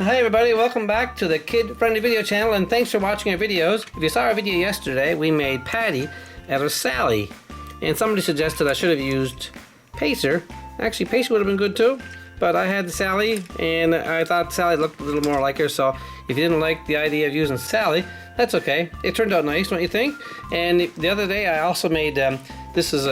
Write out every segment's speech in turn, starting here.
Hi everybody, welcome back to the kid-friendly video channel, and thanks for watching our videos. If you saw our video yesterday, we made Patty out of Sally, and somebody suggested I should have used Pacer. Actually, Pacer would have been good too, but I had Sally, and I thought Sally looked a little more like her, so if you didn't like the idea of using Sally, that's okay. It turned out nice, don't you think? And the other day I also made, this is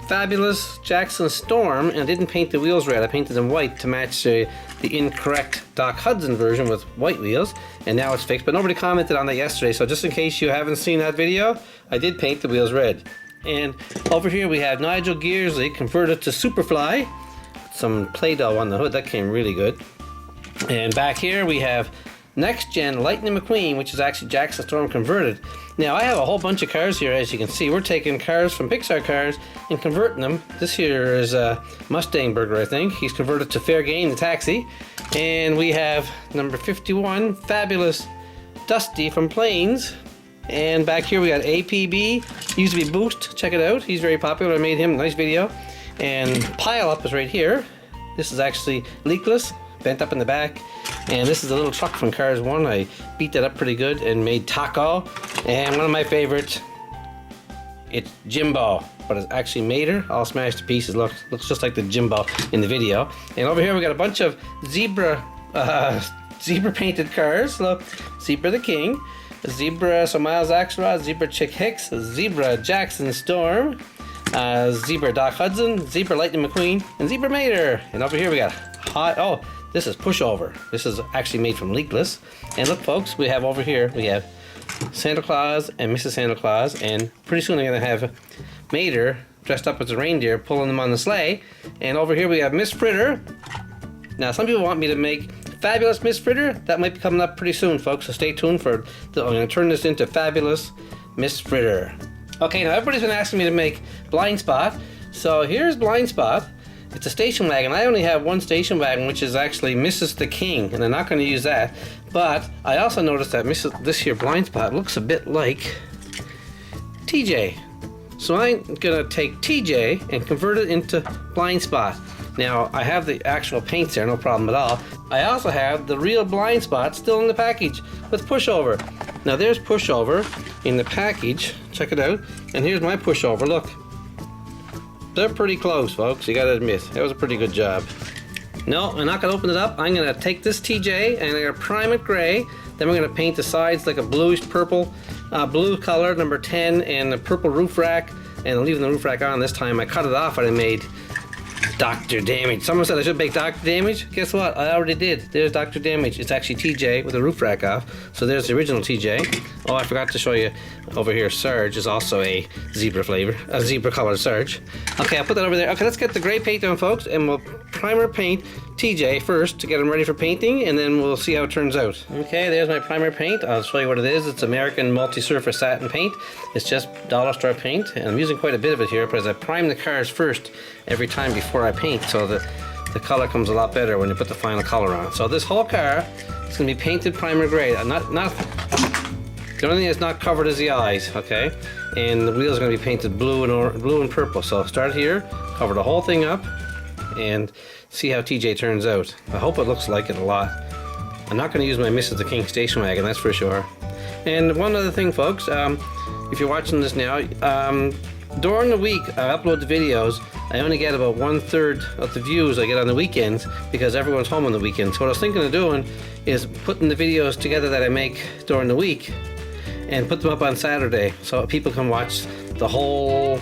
Fabulous Jackson Storm, and I didn't paint the wheels red. I painted them white to match the incorrect Doc Hudson version with white wheels, and now it's fixed. But nobody commented on that yesterday, so just in case you haven't seen that video, I did paint the wheels red. And over here we have Nigel Gearsley converted to Superfly. Some Play-Doh on the hood, that came really good. And back here we have Next Gen Lightning McQueen, which is actually Jackson Storm converted. Now I have a whole bunch of cars here, as you can see. We're taking cars from Pixar Cars and converting them. This here is Mustangburger, I think. He's converted to Fairgame, the taxi. And we have number 51, Fabulous Dusty from Planes. And back here we got APB, used to be Boost, check it out. He's very popular, I made him a nice video. And Pile Up is right here. This is actually Leakless, bent up in the back. And this is a little truck from Cars 1. I beat that up pretty good and made Taco. And one of my favorites, it's Jimbo, but it's actually Mater, all smashed to pieces. Looks just like the Jimbo in the video. And over here we got a bunch of zebra painted cars. Look, Zebra the King, Zebra Miles Axelrod, Zebra Chick Hicks, Zebra Jackson Storm, Zebra Doc Hudson, Zebra Lightning McQueen, and Zebra Mater. And over here we got this is Pushover. This is actually made from Leakless. And look folks, we have over here, we have Santa Claus and Mrs. Santa Claus, and pretty soon they're gonna have Mater dressed up as a reindeer pulling them on the sleigh. And over here we have Miss Fritter. Now some people want me to make Fabulous Miss Fritter. That might be coming up pretty soon folks, so stay tuned for I'm gonna turn this into Fabulous Miss Fritter. Okay, now everybody's been asking me to make Blind Spot. So here's Blind Spot. It's a station wagon. I only have one station wagon, which is actually Mrs. the King, and I'm not going to use that. But I also noticed that this here Blind Spot looks a bit like TJ. So I'm going to take TJ and convert it into Blind Spot. Now, I have the actual paints there, no problem at all. I also have the real Blind Spot still in the package with Pushover. Now there's Pushover in the package. Check it out. And here's my Pushover. Look. They're pretty close, folks. You gotta admit, that was a pretty good job. No, I'm not gonna open it up. I'm gonna take this TJ and I'm gonna prime it gray. Then we're gonna paint the sides like a bluish purple, blue color, number 10, and the purple roof rack. And I'm leaving the roof rack on this time. I cut it off and I made Dr. Damage. Someone said I should make Dr. Damage. Guess what? I already did. There's Dr. Damage. It's actually TJ with the roof rack off. So there's the original TJ. Oh, I forgot to show you over here. Surge is also a zebra flavor, a zebra colored Surge. Okay, I'll put that over there. Okay, let's get the gray paint on, folks, and we'll primer paint TJ first to get him ready for painting, and then we'll see how it turns out. Okay, there's my primer paint. I'll show you what it is. It's American multi-surface satin paint. It's just dollar store paint, and I'm using quite a bit of it here because I prime the cars first every time before I paint, so that the color comes a lot better when you put the final color on. So this whole car is going to be painted primer gray. The only thing that's not covered is the eyes, okay? And the wheels are going to be painted blue and purple. So start here, cover the whole thing up, and see how TJ turns out. I hope it looks like it a lot. I'm not going to use my Mrs. the King station wagon, that's for sure. And one other thing, folks, if you're watching this now, during the week I upload the videos. I only get about 1/3 of the views I get on the weekends because everyone's home on the weekends. So what I was thinking of doing is putting the videos together that I make during the week and put them up on Saturday so people can watch the whole,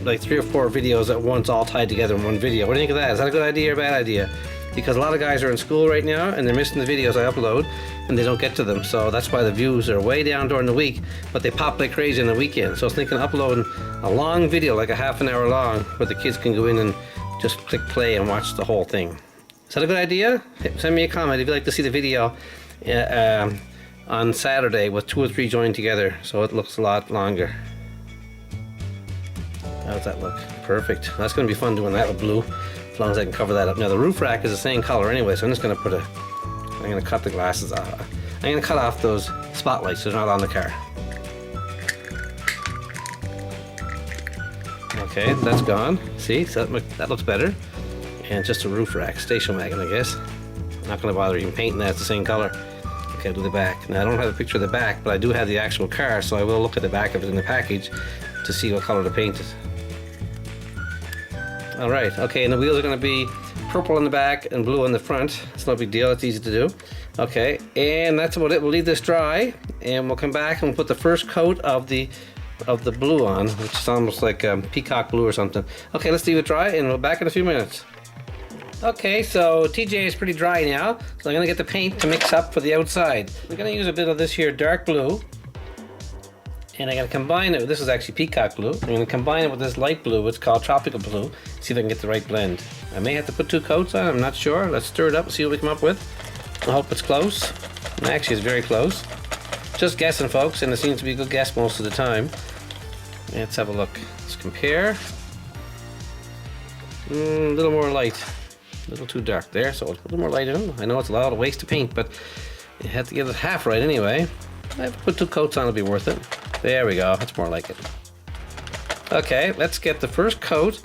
like 3 or 4 videos at once, all tied together in one video. What do you think of that? Is that a good idea or a bad idea? Because a lot of guys are in school right now and they're missing the videos I upload and they don't get to them. So that's why the views are way down during the week, but they pop like crazy on the weekend. So I was thinking of uploading a long video, like a half an hour long, where the kids can go in and just click play and watch the whole thing. Is that a good idea? Send me a comment if you'd like to see the video on Saturday with 2 or 3 joined together, so it looks a lot longer. How's that look? Perfect. That's going to be fun doing that with blue, as long as I can cover that up. Now the roof rack is the same color anyway, so I'm just going to I'm going to cut the glasses off. I'm going to cut off those spotlights so they're not on the car. Okay, that's gone. See, so that looks better. And just a roof rack, station wagon, I guess. I'm not going to bother even painting that. It's the same color. Okay, I'll do the back. Now I don't have a picture of the back, but I do have the actual car, so I will look at the back of it in the package to see what color to paint it. Alright, okay, and the wheels are going to be purple on the back and blue on the front. It's no big deal, it's easy to do. Okay, and that's about it. We'll leave this dry, and we'll come back and we'll put the first coat of the blue on, which is almost like peacock blue or something. Okay, let's leave it dry, and we'll be back in a few minutes. Okay, so TJ is pretty dry now, so I'm going to get the paint to mix up for the outside. We're going to use a bit of this here dark blue, and I'm going to combine it. This is actually peacock blue. I'm going to combine it with this light blue. It's called tropical blue. See if I can get the right blend. I may have to put 2 coats on. I'm not sure. Let's stir it up and see what we come up with. I hope it's close. And actually, it's very close. Just guessing, folks, and it seems to be a good guess most of the time. Let's have a look. Let's compare. A little more light. A little too dark there, so a little more light in. I know it's a lot of waste to paint, but you have to get it half right anyway. I have to put 2 coats on, it'll be worth it. There we go, that's more like it. Okay, let's get the first coat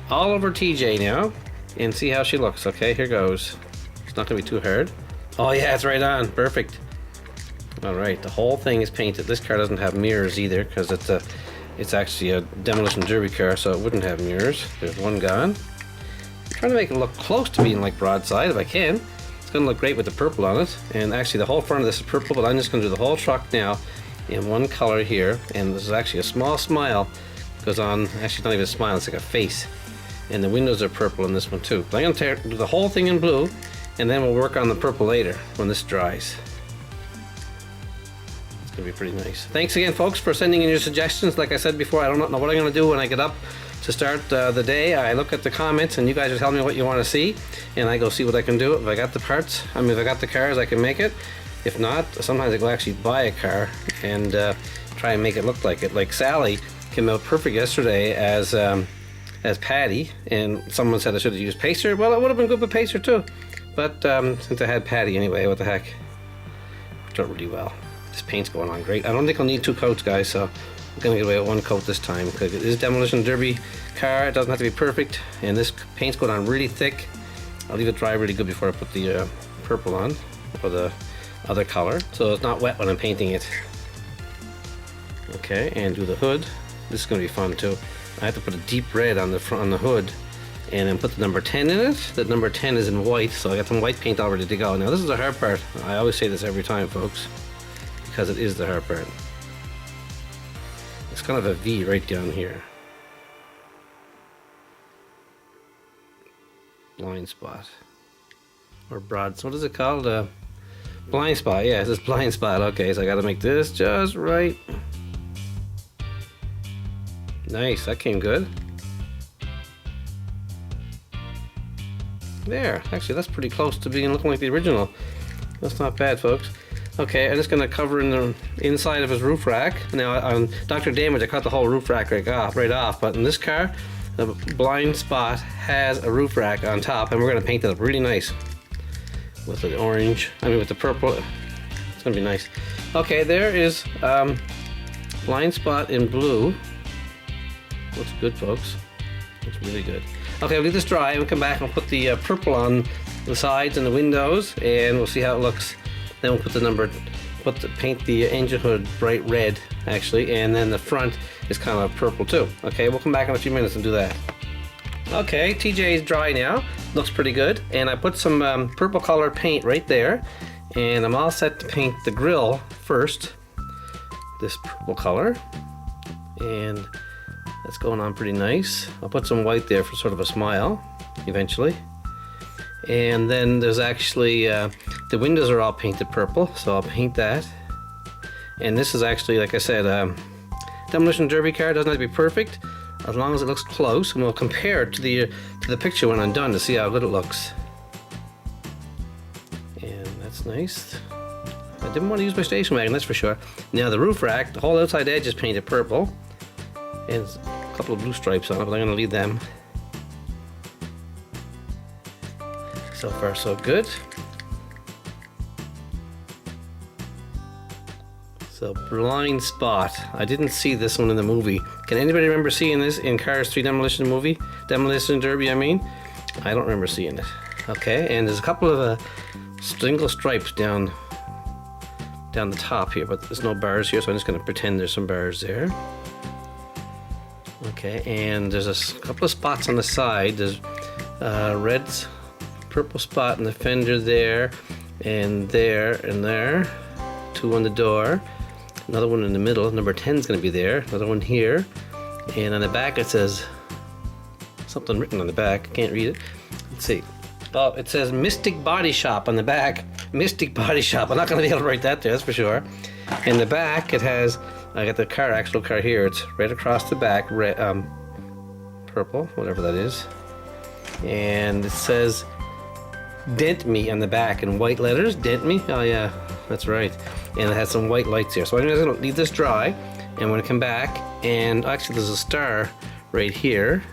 all over TJ now and see how she looks. Okay, here goes. It's not gonna be too hard. Oh yeah, it's right on, perfect. Alright, the whole thing is painted. This car doesn't have mirrors either because it's actually a Demolition Derby car, so it wouldn't have mirrors. There's one gone. I'm trying to make it look close to being like Broadside if I can. It's going to look great with the purple on it. And actually the whole front of this is purple, but I'm just going to do the whole truck now in one color here. And this is actually a small smile. Goes on, actually not even a smile, it's like a face. And the windows are purple in this one too. But I'm going to do the whole thing in blue, and then we'll work on the purple later when this dries. It's going to be pretty nice. Thanks again, folks, for sending in your suggestions. Like I said before, I don't know what I'm going to do when I get up to start the day. I look at the comments and you guys are telling me what you want to see, and I go see what I can do. If I got the parts, if I got the cars, I can make it. If not, sometimes I go actually buy a car and try and make it look like it. Like Sally came out perfect yesterday as Patty, and someone said I should have used Pacer. Well, it would have been good with Pacer too, but since I had Patty anyway, what the heck, worked out really well. This paint's going on great. I don't think I'll need 2 coats, guys, so I'm gonna get away with 1 coat this time because it is Demolition Derby car. It doesn't have to be perfect, and this paint's going on really thick. I'll leave it dry really good before I put the purple on, or the other color, so it's not wet when I'm painting it. Okay, and do the hood. This is gonna be fun too. I have to put a deep red on the front, on the hood, and then put the number 10 in it. The number 10 is in white, so I got some white paint all ready to go. Now this is the hard part. I always say this every time, folks, because it is the hard part. It's kind of a V right down here. Blind spot. Or broad, what is it called? Blind spot, yeah, it's blind spot. Okay, so I gotta make this just right. Nice, that came good. There, actually that's pretty close to being looking like the original. That's not bad, folks. Okay, I'm just going to cover in the inside of his roof rack. Now on Dr. Damage I cut the whole roof rack right off, but in this car the blind spot has a roof rack on top, and we're going to paint it up really nice with the orange, with the purple. It's going to be nice. Okay, there is blind spot in blue. Looks good, folks. Looks really good. Okay, I'll leave this dry and we'll come back and put the purple on the sides and the windows, and we'll see how it looks. Then we'll paint the engine hood bright red, actually, and then the front is kind of purple too. Okay, we'll come back in a few minutes and do that. Okay, TJ is dry now. Looks pretty good. And I put some purple color paint right there, and I'm all set to paint the grill first. This purple color, and that's going on pretty nice. I'll put some white there for sort of a smile eventually. And then there's actually the windows are all painted purple, so I'll paint that. And this is actually, like I said, Demolition Derby car. Doesn't have to be perfect, as long as it looks close, and we'll compare it to the picture when I'm done to see how good it looks. And that's nice. I didn't want to use my station wagon, that's for sure. Now the roof rack, the whole outside edge is painted purple, and there's a couple of blue stripes on it, but I'm going to leave them. So far so good. So blind spot. I didn't see this one in the movie. Can anybody remember seeing this in Cars 3 Demolition movie? Demolition Derby, I mean? I don't remember seeing it. Okay, and there's a couple of single stripes down the top here, but there's no bars here, so I'm just going to pretend there's some bars there. Okay, and there's a couple of spots on the side. There's red, purple spot in the fender there, and there, and there. 2 on the door. Another one in the middle. Number 10 is going to be there. Another one here. And on the back it says something written on the back. I can't read it. Let's see. Oh, it says Mystic Body Shop on the back. Mystic Body Shop. I'm not going to be able to write that there, that's for sure. In the back it has, I got the car, actual car here. It's right across the back, red, purple, whatever that is. And it says Dent Me on the back in white letters. Dent Me. Oh yeah, that's right. And it has some white lights here. So I'm just going to leave this dry. And I'm going to come back. And actually there's a star right here.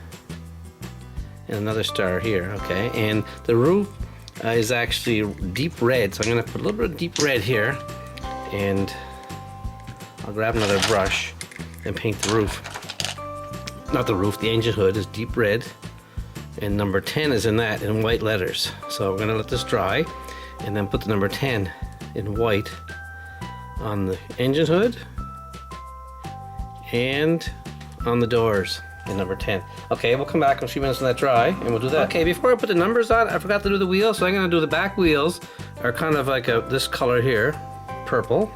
And another star here. Okay. And the roof is actually deep red. So I'm going to put a little bit of deep red here. And I'll grab another brush and paint the roof. Not the roof, the engine hood is deep red. And number 10 is in that in white letters. So we're going to let this dry. And then put the number 10 in white on the engine hood and on the doors in number 10. Okay, we'll come back in a few minutes when that dry and we'll do that. Okay, before I put the numbers on, I forgot to do the wheels, so I'm going to do the back wheels are kind of like this color here, purple,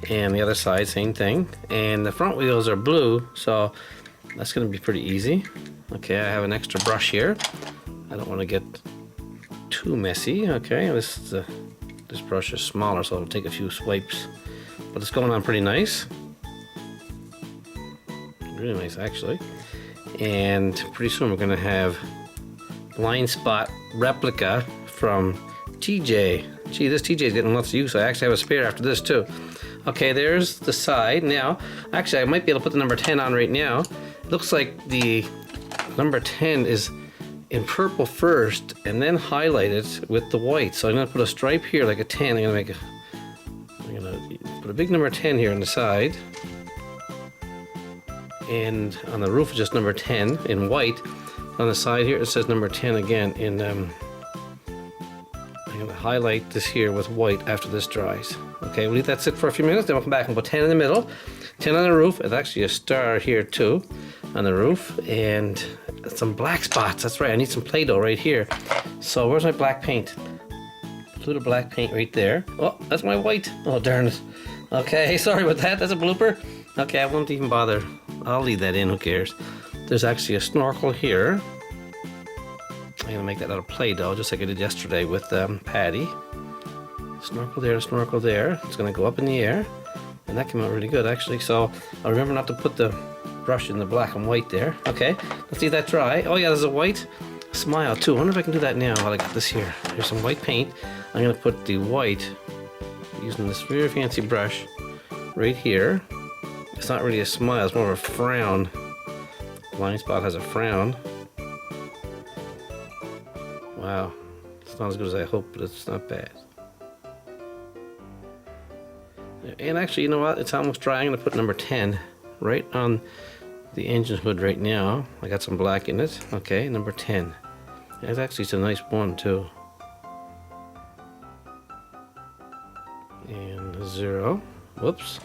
and the other side same thing, and the front wheels are blue, so that's going to be pretty easy. Okay, I have an extra brush here. I don't want to get too messy. Okay, this brush is smaller, so it'll take a few swipes. But it's going on pretty nice. Really nice, actually. And pretty soon we're going to have blind spot replica from TJ. Gee, this TJ is getting lots of use. I actually have a spare after this, too. Okay, there's the side. Now, actually, I might be able to put the number 10 on right now. It looks like the number 10 is in purple first and then highlight it with the white. So I'm going to put a stripe here like a 10. I'm going to put a big number 10 here on the side. And on the roof, just number 10 in white. On the side here, it says number 10 again in, I'm going to highlight this here with white after this dries. Okay, we'll leave that sit for a few minutes, then we'll come back and put 10 in the middle, 10 on the roof. It's actually a star here too on the roof, and some black spots. That's right, I need some Play-Doh right here. So where's my black paint? A little black paint right there. Oh, that's my white. Oh, darn it. Okay, sorry about that. That's a blooper. Okay, I won't even bother. I'll leave that in, who cares. There's actually a snorkel here. I'm going to make that out of Play-Doh, just like I did yesterday with Patty. Snorkel there, snorkel there. It's going to go up in the air. And that came out really good, actually. So I'll remember not to put the brush in the black and white there. Okay, let's leave that dry. Oh yeah, there's a white smile too. I wonder if I can do that now while I got this here. Here's some white paint. I'm going to put the white, using this very fancy brush, right here. It's not really a smile, it's more of a frown. Blind spot has a frown. Wow, it's not as good as I hoped, but it's not bad. And actually, you know what? It's almost dry. I'm going to put number 10 right on the engine hood right now. I got some black in it. Okay, number 10. That's actually a nice one, too. And 0. Whoops.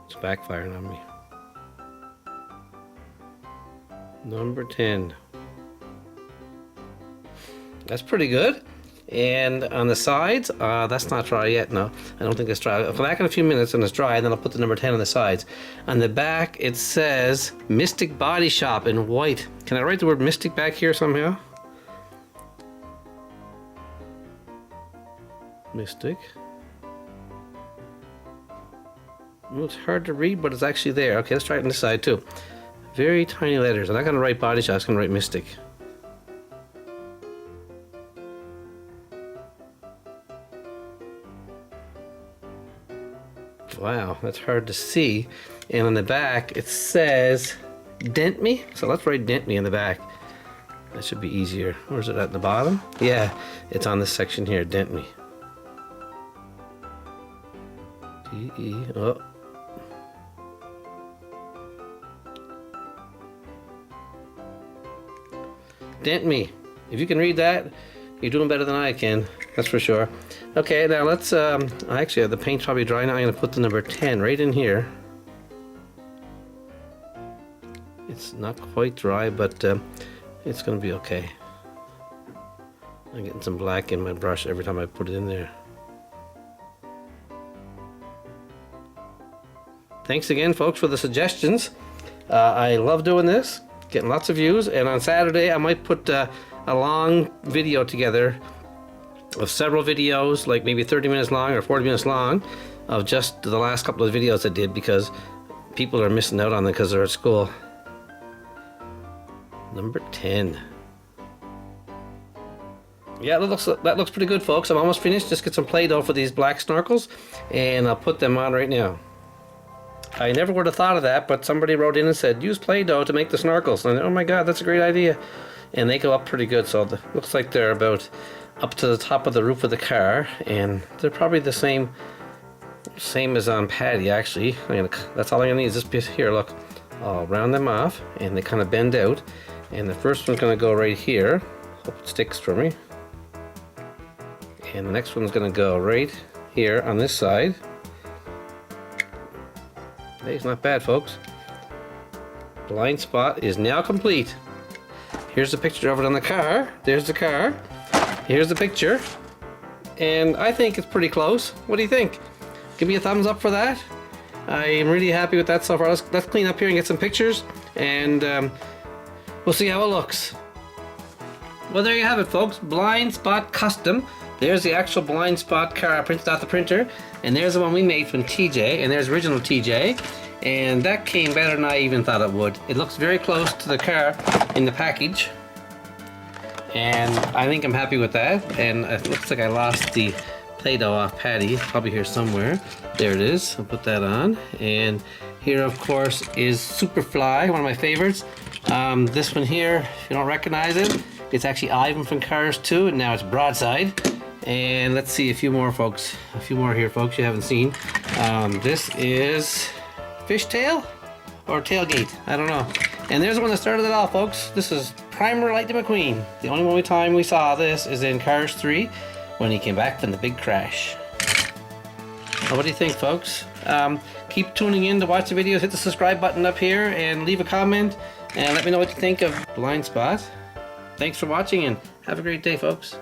It's backfiring on me. Number 10. That's pretty good. And on the sides, that's not dry yet. No, I don't think it's dry. I'll come back in a few minutes and it's dry, and then I'll put the number 10 on the sides. On the back, it says Mystic Body Shop in white. Can I write the word Mystic back here somehow? Mystic. Well, it's hard to read, but it's actually there. Okay, let's try it on this side too. Very tiny letters. I'm not going to write Body Shop, I'm just going to write Mystic. Wow, that's hard to see. And on the back, it says Dent Me. So let's write Dent Me in the back. That should be easier. Or is it at the bottom? Yeah, it's on this section here, Dent Me. D-E, oh. Dent Me. If you can read that, you're doing better than I can. That's for sure. Okay, now let's, actually the paint's probably dry now. I'm going to put the number 10 right in here. It's not quite dry, but it's going to be okay. I'm getting some black in my brush every time I put it in there. Thanks again, folks, for the suggestions. I love doing this, getting lots of views, and on Saturday I might put a long video together of several videos, like maybe 30 minutes long or 40 minutes long, of just the last couple of videos I did, because people are missing out on them because they're at school. Number 10. Yeah, that looks pretty good, folks. I'm almost finished. Just get some Play-Doh for these black snorkels, and I'll put them on right now. I never would have thought of that, but somebody wrote in and said, use Play-Doh to make the snorkels. And oh my god, that's a great idea. And they go up pretty good, so looks like they're about up to the top of the roof of the car, and they're probably the same as on Patty, actually. That's all I'm gonna need is this piece here. Look, I'll round them off, and they kind of bend out. And the first one's gonna go right here. Hope it sticks for me. And the next one's gonna go right here on this side. Hey, it's not bad, folks. Blind spot is now complete. Here's the picture of it on the car. There's the car. Here's the picture. And I think it's pretty close. What do you think? Give me a thumbs up for that. I am really happy with that so far. Let's clean up here and get some pictures, and we'll see how it looks. Well, there you have it, folks. Blind Spot Custom. There's the actual blind spot car I printed off the printer, and there's the one we made from TJ, and there's original TJ, and that came better than I even thought it would. It looks very close to the car in the package, and I think I'm happy with that. And it looks like I lost the Play-Doh off Patty. It's probably here somewhere. There it is. I'll put that on. And here, of course, is Superfly, one of my favorites. This one here, if you don't recognize it, it's actually Ivan from Cars 2, and now it's Broadside. And let's see a few more, folks. A few more here, folks, you haven't seen. This is Fishtail or Tailgate, I don't know. And there's the one that started it all, folks. This is Primer Lightning McQueen. The only time we saw this is in Cars 3 when he came back from the big crash. Well, what do you think, folks? Keep tuning in to watch the videos. Hit the subscribe button up here and leave a comment and let me know what you think of Blind Spot. Thanks for watching and have a great day, folks.